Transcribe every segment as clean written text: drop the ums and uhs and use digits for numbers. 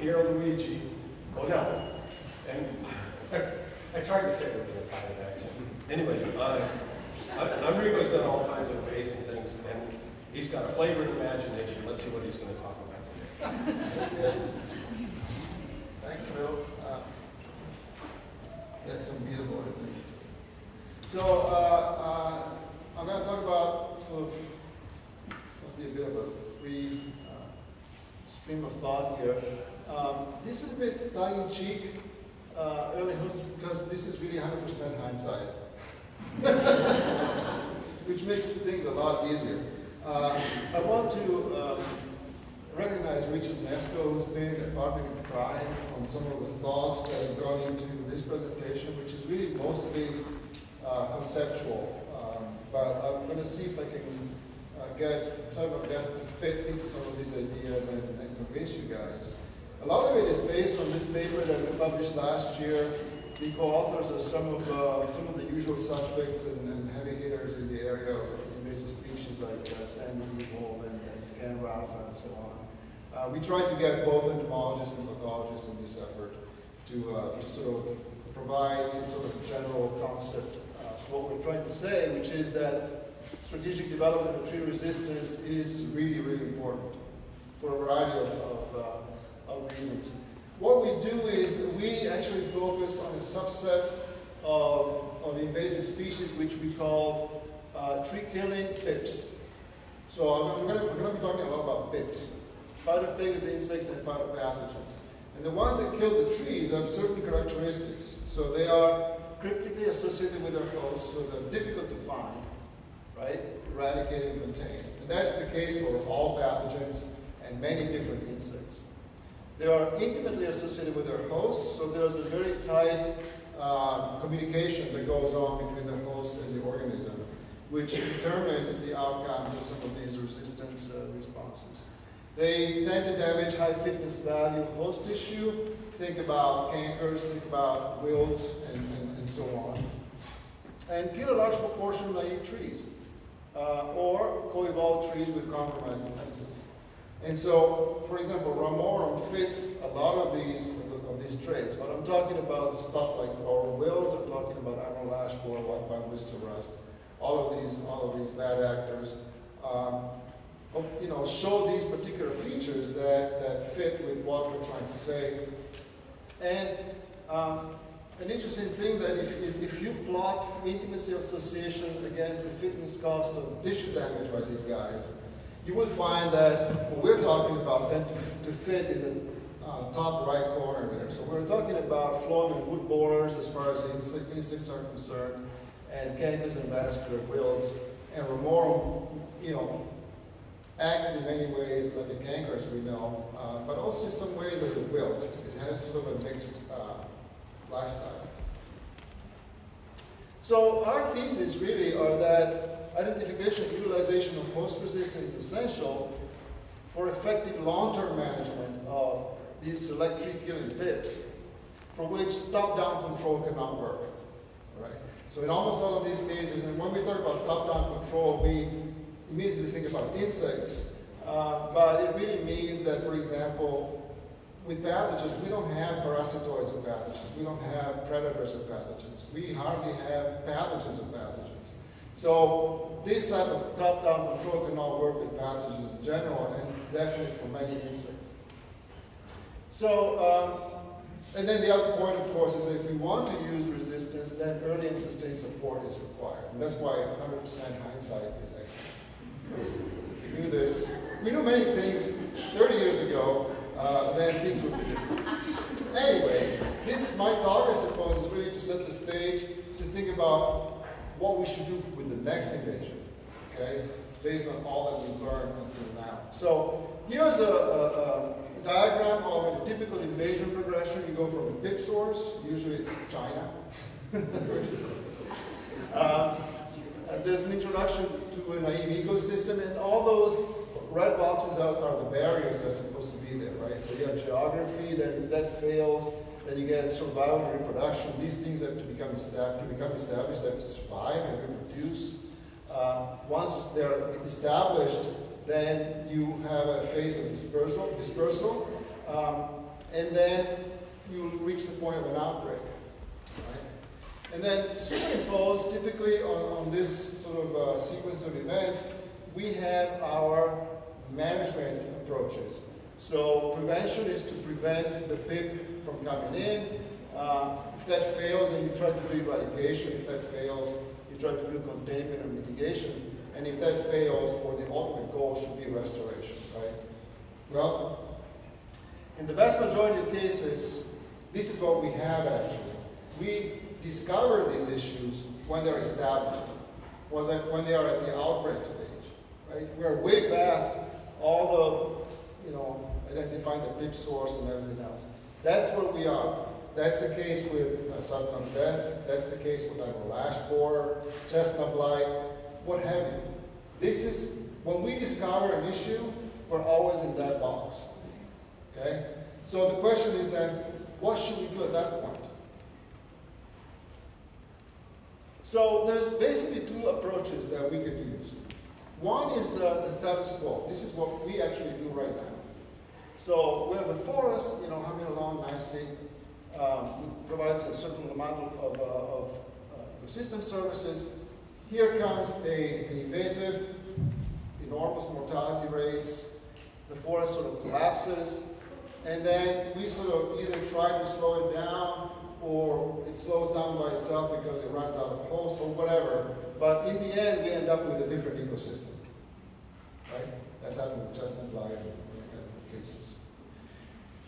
Pierluigi Bonello. And I tried to say it with an Italian accent. Anyway, Enrico's done all kinds of amazing things, and he's got a flavored imagination. Let's see what he's going to talk about today. Thanks, Phil. That's unbeatable, I think. So I'm going to talk about sort of be a bit of a free stream of thought here. This is a bit tongue-in-cheek, early history, because this is really 100% hindsight, which makes things a lot easier. I want to recognize Richard Nesco, who's been a partner in crime on some of the thoughts that have gone into this presentation, which is really mostly conceptual. But I'm going to see if I can get some of that to fit into some of these ideas and convince you guys. A lot of it is based on this paper that we published last year. The co-authors are some of the usual suspects and heavy hitters in the area of invasive species like sandy weevil and canrapha and so on. We tried to get both entomologists and pathologists in this effort to sort of provide some sort of general concept of what we're trying to say, which is that strategic development of tree resistance is really, really important for a variety of reasons. What we do is we actually focus on a subset of invasive species which we call tree-killing pips. So I'm going to be talking a lot about pips, phytophagous insects and phytopathogens. And the ones that kill the trees have certain characteristics. So they are cryptically associated with their hosts, so they're difficult to find, right? Eradicate and contain. And that's the case for all pathogens and many different insects. They are intimately associated with their hosts, so there's a very tight communication that goes on between the host and the organism, which determines the outcomes of some of these resistance responses. They tend to damage high fitness value host tissue. Think about cankers, think about wilts, and so on. And kill a large proportion of naive trees, or co-evolved trees with compromised defenses. And so, for example, Ramorum fits a lot of these traits, but I'm talking about stuff like laurel wilt, I'm talking about emerald ash borer, white blister rust, all of these bad actors, show these particular features that fit with what we're trying to say. And an interesting thing that if you plot intimacy of association against the fitness cost of tissue damage by these guys, you will find that what we're talking about tend to fit in the top right corner there. So we're talking about phloem and wood borers as far as insects are concerned, and cankers and vascular wilts. And Ramorum, acts in many ways like a canker, as we know, but also in some ways as a wilt. It has sort of a mixed lifestyle. So our theses really are that identification and utilization of host resistance is essential for effective long-term management of these select tree-killing pips, for which top-down control cannot work. Right? So in almost all of these cases, and when we talk about top-down control, we immediately think about insects, but it really means that, for example, with pathogens, we don't have parasitoids of pathogens. We don't have predators of pathogens. We hardly have pathogens of pathogens. So this type of top-down control cannot work with pathogens in general, and definitely for many insects. So, and then the other point, of course, is that if we want to use resistance, then early and sustained support is required. And that's why 100% hindsight is excellent. Because if we knew this, we knew many things 30 years ago, then things would be different. Anyway, my talk, I suppose, is really to set the stage to think about what we should do with the next invasion, okay, based on all that we've learned until now. So here's a diagram of a typical invasion progression. You go from a pip source, usually it's China. And there's an introduction to a naive ecosystem, and all those red boxes are the barriers that's supposed to be there, right? So you have geography, then if that fails, then you get survival and reproduction. These things have to become established, they have to survive and reproduce. Once they're established, then you have a phase of dispersal. and then you reach the point of an outbreak. Right? And then superimposed, typically on this sort of sequence of events, we have our management approaches. So prevention is to prevent the PIP from coming in. If that fails, then you try to do eradication. If that fails, you try to do containment or mitigation. And if that fails, or the ultimate goal should be restoration, right? Well, in the vast majority of cases, this is what we have actually. We discover these issues when they're established, when they are at the outbreak stage, right? We're way past all the, identifying the PIP source and everything else. That's where we are. That's the case with sudden death. That's the case with rash borer, chestnut blight, what have you. This is, when we discover an issue, we're always in that box, okay? So the question is then, what should we do at that point? So there's basically two approaches that we could use. One is the status quo. This is what we actually do right now. So we have a forest, humming along nicely. Provides a certain amount of ecosystem services. Here comes an invasive, enormous mortality rates. The forest sort of collapses. And then we sort of either try to slow it down or it slows down by itself because it runs out of host or whatever. But in the end, we end up with a different ecosystem. Right? That's happened with chestnut blight in cases.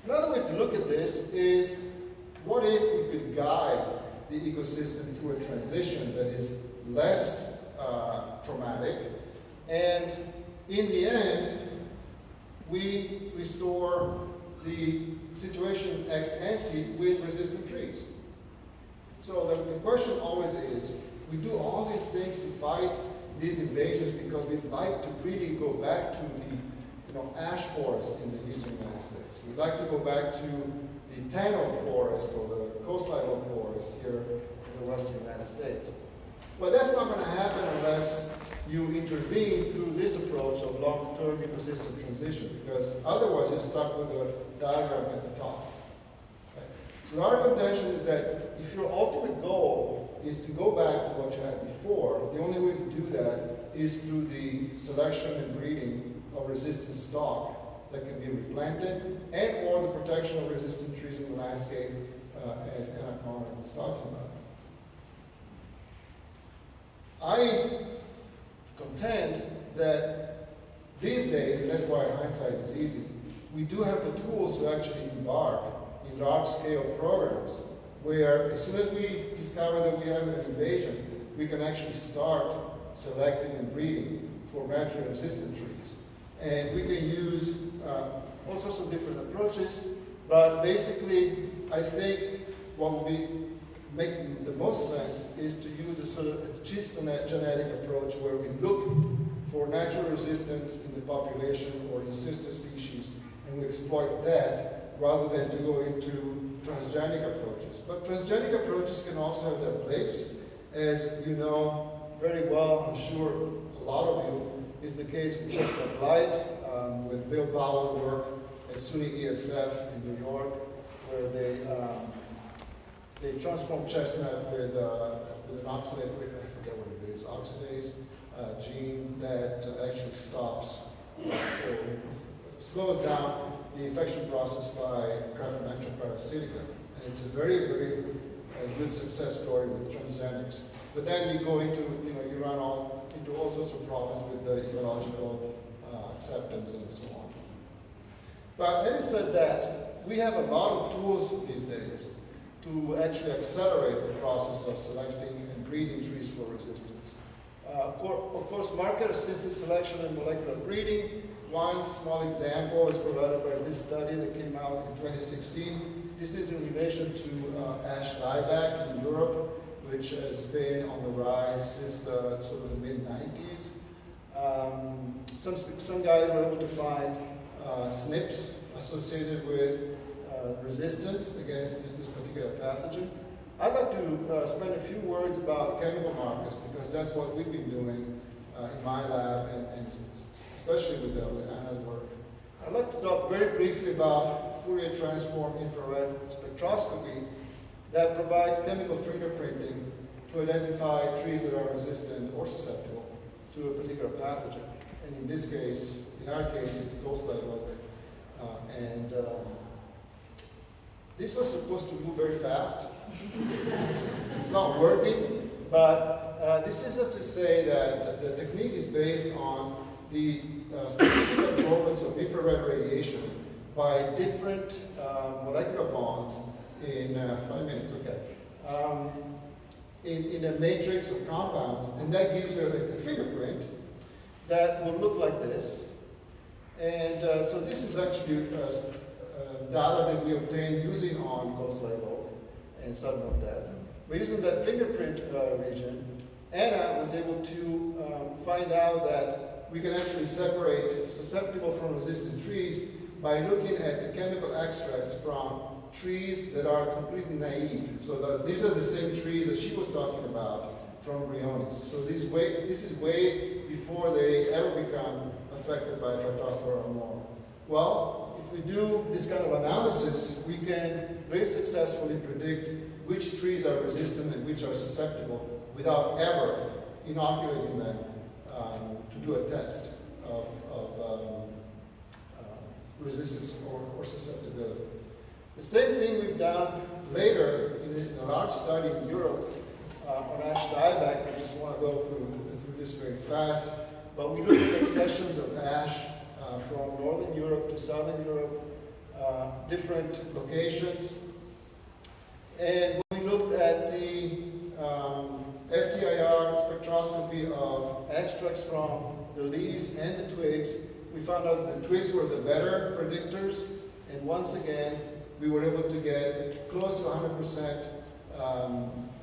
Another way to look at this is, what if we could guide the ecosystem through a transition that is less traumatic, and in the end, we restore the situation ex ante with resistant trees? So the question always is, we do all these things to fight these invasions because we'd like to really go back to the ash forest in the eastern United States. We'd like to go back to the tan oak forest or the coastline oak forest here in the western United States. Well, that's not going to happen unless you intervene through this approach of long-term ecosystem transition, because otherwise you're stuck with a diagram at the top. Okay? So our contention is that if your ultimate goal is to go back to what you had before, the only way to do that is through the selection and breeding of resistant stock that can be replanted, and or the protection of resistant trees in the landscape, as Anna Conrad was talking about. I contend that these days, and that's why hindsight is easy, we do have the tools to actually embark in large-scale programs where as soon as we discover that we have an invasion, we can actually start selecting and breeding for naturally resistant trees. And we can use all sorts of different approaches, but basically, I think what will be making the most sense is to use a sort of genetic approach where we look for natural resistance in the population or in sister species, and we exploit that rather than to go into transgenic approaches. But transgenic approaches can also have their place. As you know very well, I'm sure a lot of you, is the case with chestnut blight, with Bill Powell's work at SUNY ESF in New York, where they transform chestnut with an oxidase, I forget what it is, oxidase gene that actually stops, or slows down the infection process by Craphonectria parasitica. And it's a very, very good success story with transgenics. But then you go into, you run into all sorts of problems with the ecological acceptance and so on. But having said that, we have a lot of tools these days to actually accelerate the process of selecting and breeding trees for resistance. Of course, marker-assisted selection and molecular breeding. One small example is provided by this study that came out in 2016. This is in relation to ash dieback in Europe, which has been on the rise since sort of the mid-90s. Some guys were able to find SNPs associated with resistance against this particular pathogen. I'd like to spend a few words about chemical markers, because that's what we've been doing in my lab, and especially with Anna's work. I'd like to talk very briefly about Fourier transform infrared spectroscopy that provides chemical fingerprinting to identify trees that are resistant or susceptible to a particular pathogen. And in this case, in our case, it's ghost light oak. This was supposed to move very fast. It's not working, but this is just to say that the technique is based on the specific absorbance of infrared radiation by different molecular bonds in 5 minutes, okay. In a matrix of compounds, and that gives you a fingerprint that will look like this. And so this is actually data that we obtained using on ghost light oak and sudden of death. We're using that fingerprint region. Anna was able to find out that we can actually separate susceptible from resistant trees by looking at the chemical extracts from trees that are completely naive. So that these are the same trees that she was talking about from bryonis. So this is way before they ever become affected by Phytophthora or more. Well, if we do this kind of analysis, we can very successfully predict which trees are resistant and which are susceptible without ever inoculating them to do a test of resistance or susceptibility. The same thing we've done later in a large study in Europe on ash dieback. I just want to go through this very fast. But we looked at accessions of ash from Northern Europe to Southern Europe, different locations. And we looked at the FTIR spectroscopy of extracts from the leaves and the twigs. We found out that the twigs were the better predictors. And once again, we were able to get close to 100%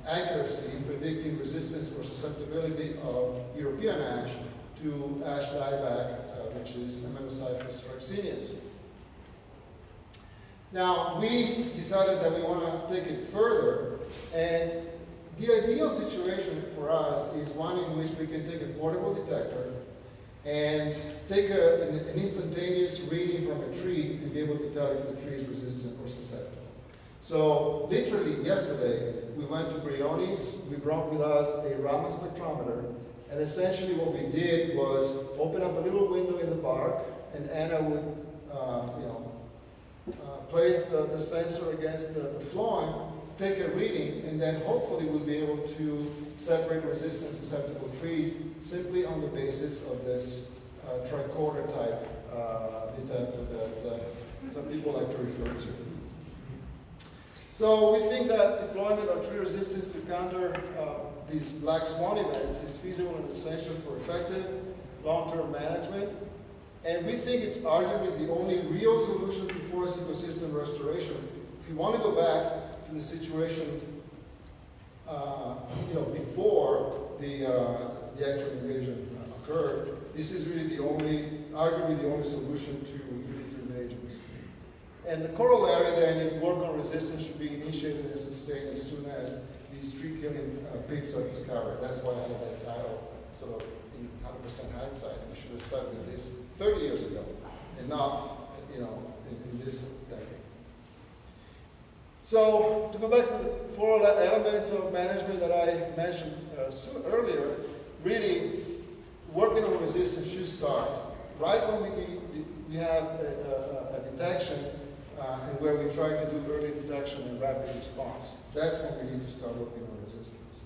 accuracy in predicting resistance or susceptibility of European ash to ash dieback, which is Amenocyphus fraxineus. Now, we decided that we want to take it further, and the ideal situation for us is one in which we can take a portable detector and take an instantaneous reading from a tree and be able to tell if the tree is resistant or susceptible. So literally yesterday, we went to Briones. We brought with us a Raman spectrometer, and essentially what we did was open up a little window in the bark, and Anna would place the sensor against the phloem, take a reading, and then hopefully we'll be able to separate resistant susceptible trees simply on the basis of this tricorder type detector that some people like to refer to. So we think that deployment of tree resistance to counter these black swan events is feasible and essential for effective long-term management. And we think it's arguably the only real solution to forest ecosystem restoration. If you want to go back to the situation before the actual invasion occurred, this is really arguably the only solution to these invasions. And the corollary then is work on resistance should be initiated and sustained as soon as these tree-killing pigs are discovered. That's why I had that title, sort of in 100% hindsight. We should have studied this 30 years ago, and not, in this decade. So, to go back to the 4 elements of management that I mentioned earlier, really, working on resistance should start right when we have a detection and where we try to do early detection and rapid response. That's when we need to start working on resistance.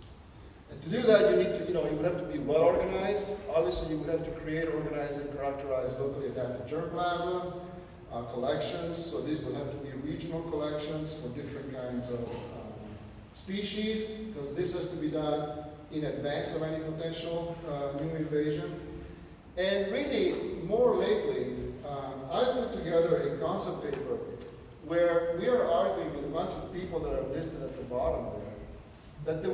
And to do that, you need to, you would have to be well organized. Obviously, you would have to create, organize, and characterize locally adapted germplasm, collections. So these would have to be regional collections for different kinds of species, because this has to be done in advance of any potential new invasion. And really, more lately, I put together a concept paper where we are arguing with a bunch of people that are listed at the bottom there, that the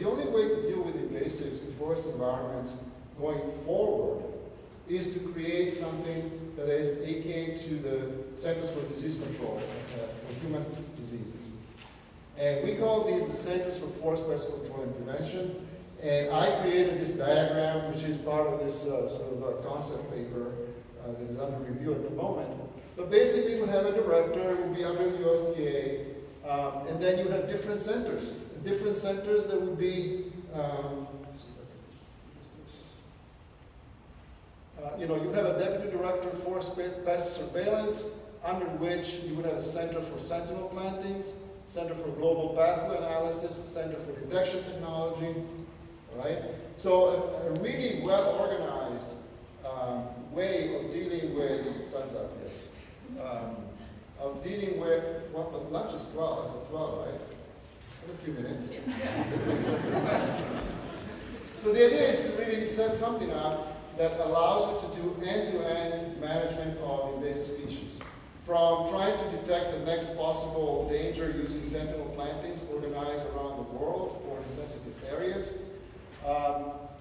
only way to deal with invasives in forest environments going forward is to create something that is akin to the Centers for Disease Control for human diseases. And we call these the Centers for Forest Pest Control and Prevention. And I created this diagram, which is part of this sort of concept paper that is under review at the moment. But basically, you would have a director, it would be under the USDA, and then you would have different centers. In different centers, there would be, you would have a deputy director of forest pest surveillance, under which you would have a center for sentinel plantings, center for global pathway analysis, a center for detection technology, right? So a really well-organized way of dealing with, time's up, yes, of dealing with, well, the lunch is 12, that's at 12, right? In a few minutes. So the idea is to really set something up that allows you to do end-to-end management of invasive species. From trying to detect the next possible danger using sentinel plantings organized around the world or in sensitive areas,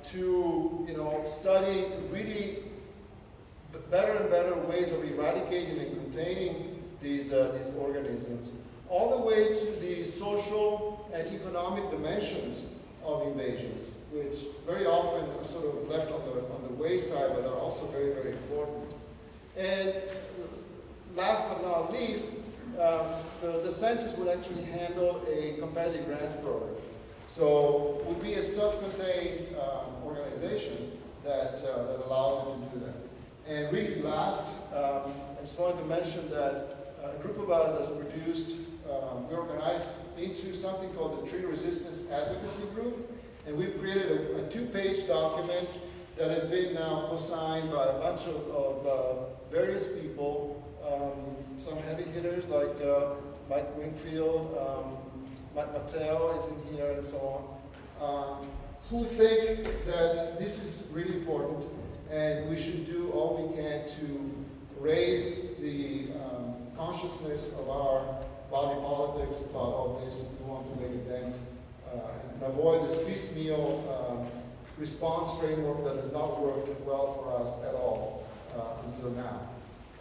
to study really better and better ways of eradicating and containing these organisms, all the way to the social and economic dimensions of invasions, which very often are sort of left on the wayside, but are also very, very important. And last but not least, the centers would actually handle a competitive grants program. So it would be a self-contained organization that allows you to do that. And really last, I just wanted to mention that a group of us has produced, we organized into something called the Tree Resistance Advocacy Group, and we've created a two-page document that has been now co-signed by a bunch of various people, some heavy hitters like Mike Wingfield, Mike Mateo is in here, and so on, who think that this is really important, and we should do all we can to raise the consciousness of our body politics about all this if we want to make a dent, and avoid this piecemeal response framework that has not worked well for us at all until now.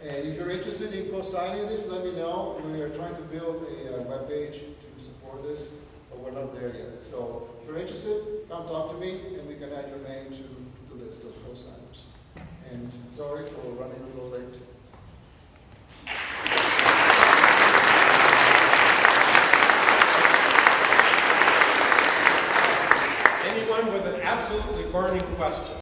And if you're interested in co-signing this, let me know. We are trying to build a web page to support this, but we're not there yet. So if you're interested, come talk to me, and we can add your name to the list of co-signers. And sorry for running a little late.